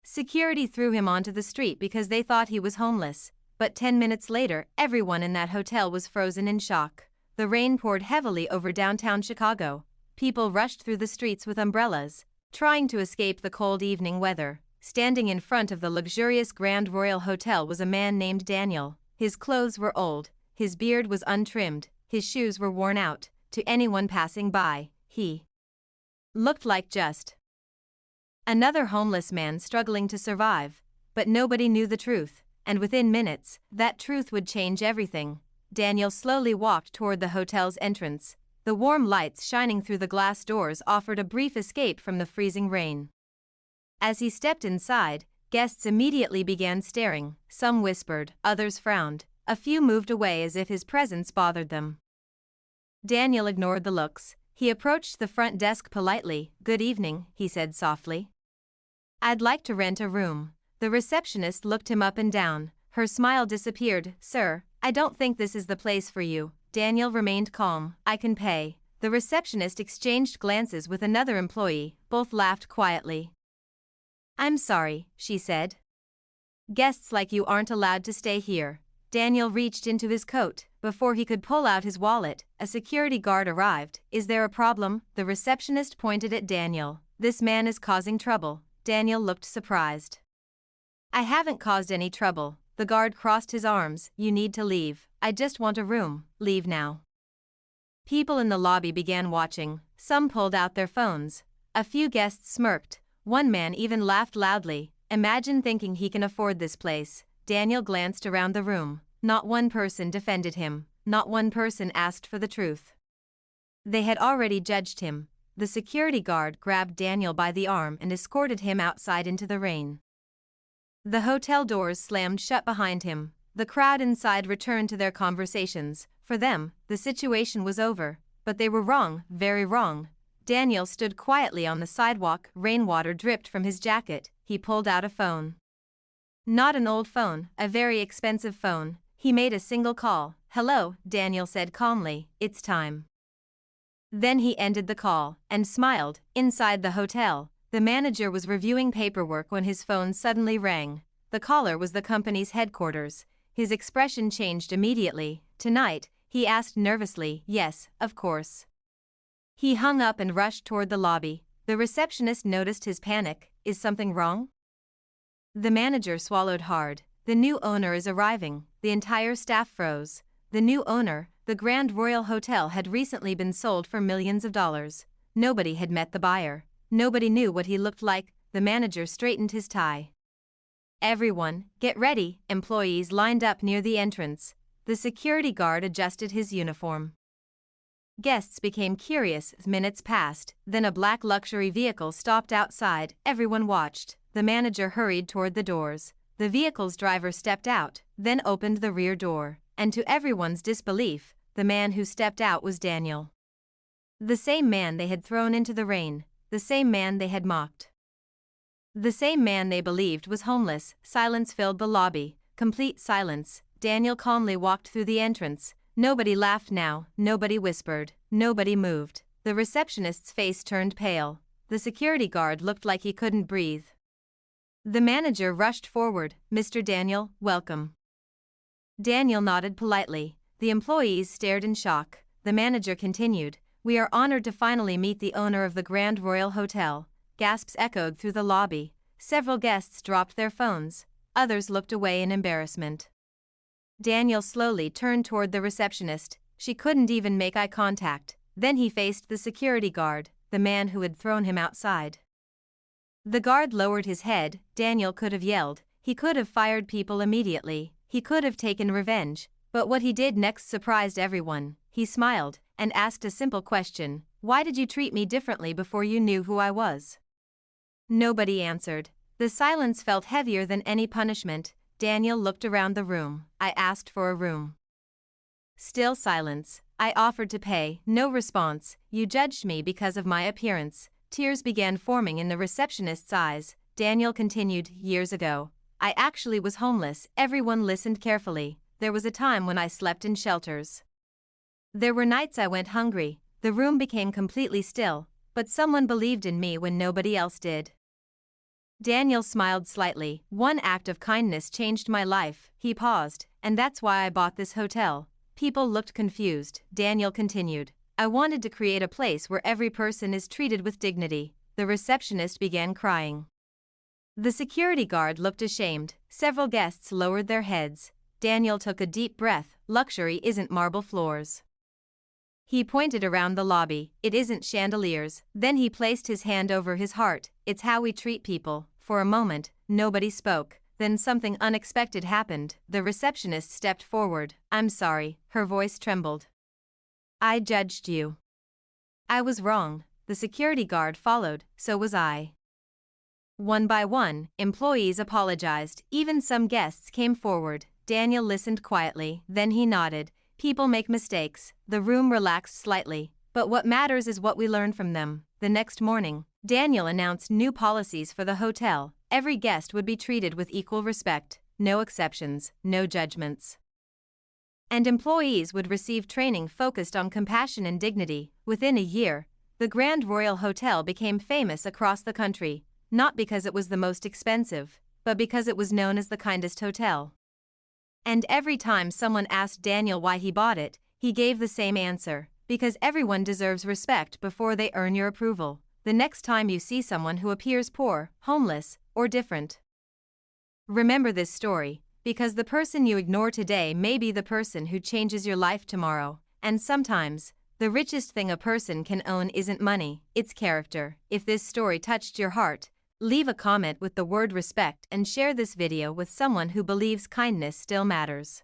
Security threw him onto the street because they thought he was homeless, but 10 minutes later, everyone in that hotel was frozen in shock. The rain poured heavily over downtown Chicago. People rushed through the streets with umbrellas, trying to escape the cold evening weather. Standing in front of the luxurious Grand Royal Hotel was a man named Daniel. His clothes were old, his beard was untrimmed, his shoes were worn out. To anyone passing by, he looked like just another homeless man struggling to survive. But nobody knew the truth, and within minutes, that truth would change everything. Daniel slowly walked toward the hotel's entrance. The warm lights shining through the glass doors offered a brief escape from the freezing rain. As he stepped inside, guests immediately began staring. Some whispered, others frowned. A few moved away as if his presence bothered them. Daniel ignored the looks. He approached the front desk politely. "Good evening," he said softly. "I'd like to rent a room." The receptionist looked him up and down. Her smile disappeared. "Sir, I don't think this is the place for you." Daniel remained calm. "I can pay." The receptionist exchanged glances with another employee. Both laughed quietly. "I'm sorry," she said. "Guests like you aren't allowed to stay here." Daniel reached into his coat. Before he could pull out his wallet, a security guard arrived. "Is there a problem?" The receptionist pointed at Daniel. "This man is causing trouble." Daniel looked surprised. "I haven't caused any trouble." The guard crossed his arms. "You need to leave. I just want a room. Leave now." People in the lobby began watching. Some pulled out their phones. A few guests smirked. One man even laughed loudly. "Imagine thinking he can afford this place." Daniel glanced around the room. Not one person defended him. Not one person asked for the truth. They had already judged him. The security guard grabbed Daniel by the arm and escorted him outside into the rain. The hotel doors slammed shut behind him. The crowd inside returned to their conversations. For them, the situation was over. But they were wrong, very wrong. Daniel stood quietly on the sidewalk. Rainwater dripped from his jacket. He pulled out a phone. Not an old phone, a very expensive phone. He made a single call. "Hello," Daniel said calmly. "It's time." Then he ended the call and smiled. Inside the hotel, the manager was reviewing paperwork when his phone suddenly rang. The caller was the company's headquarters. His expression changed immediately. "Tonight?" he asked nervously. "Yes, of course." He hung up and rushed toward the lobby. The receptionist noticed his panic. "Is something wrong?" The manager swallowed hard. "The new owner is arriving." The entire staff froze. The new owner, the Grand Royal Hotel, had recently been sold for millions of dollars. Nobody had met the buyer. Nobody knew what he looked like. The manager straightened his tie. "Everyone, get ready." Employees lined up near the entrance. The security guard adjusted his uniform. Guests became curious. Minutes passed. Then a black luxury vehicle stopped outside. Everyone watched. The manager hurried toward the doors. The vehicle's driver stepped out, then opened the rear door. And to everyone's disbelief, the man who stepped out was Daniel. The same man they had thrown into the rain. The same man they had mocked. The same man they believed was homeless. Silence filled the lobby. Complete silence. Daniel calmly walked through the entrance. Nobody laughed now. Nobody whispered. Nobody moved. The receptionist's face turned pale. The security guard looked like he couldn't breathe. The manager rushed forward. "Mr. Daniel, welcome." Daniel nodded politely. The employees stared in shock. The manager continued. "We are honored to finally meet the owner of the Grand Royal Hotel." Gasps echoed through the lobby. Several guests dropped their phones. Others looked away in embarrassment. Daniel slowly turned toward the receptionist. She couldn't even make eye contact. Then he faced the security guard, the man who had thrown him outside. The guard lowered his head. Daniel could have yelled. He could have fired people immediately. He could have taken revenge. But what he did next surprised everyone. He smiled and asked a simple question. "Why did you treat me differently before you knew who I was?" Nobody answered. The silence felt heavier than any punishment. Daniel looked around the room. "I asked for a room." Still silence. "I offered to pay." No response. "You judged me because of my appearance." Tears began forming in the receptionist's eyes. Daniel continued. "Years ago, I actually was homeless." Everyone listened carefully. "There was a time when I slept in shelters. There were nights I went hungry." The room became completely still, but someone believed in me when nobody else did. Daniel smiled slightly. One act of kindness changed my life. He paused, and that's why I bought this hotel. People looked confused. Daniel continued. I wanted to create a place where every person is treated with dignity. The receptionist began crying. The security guard looked ashamed. Several guests lowered their heads. Daniel took a deep breath. Luxury isn't marble floors. He pointed around the lobby. It isn't chandeliers. Then he placed his hand over his heart. It's how we treat people. For a moment, nobody spoke. Then something unexpected happened. The receptionist stepped forward. I'm sorry. Her voice trembled. I judged you. I was wrong. The security guard followed. So was I. One by one, employees apologized. Even some guests came forward. Daniel listened quietly. Then he nodded. People make mistakes. The room relaxed slightly. But what matters is what we learn from them. The next morning, Daniel announced new policies for the hotel. Every guest would be treated with equal respect. No exceptions, no judgments. And employees would receive training focused on compassion and dignity. Within a year, the Grand Royal Hotel became famous across the country. Not because it was the most expensive, but because it was known as the kindest hotel. And every time someone asked Daniel why he bought it, he gave the same answer. Because everyone deserves respect before they earn your approval. The next time you see someone who appears poor, homeless, or different, remember this story, because the person you ignore today may be the person who changes your life tomorrow. And sometimes, the richest thing a person can own isn't money, it's character. If this story touched your heart, leave a comment with the word respect and share this video with someone who believes kindness still matters.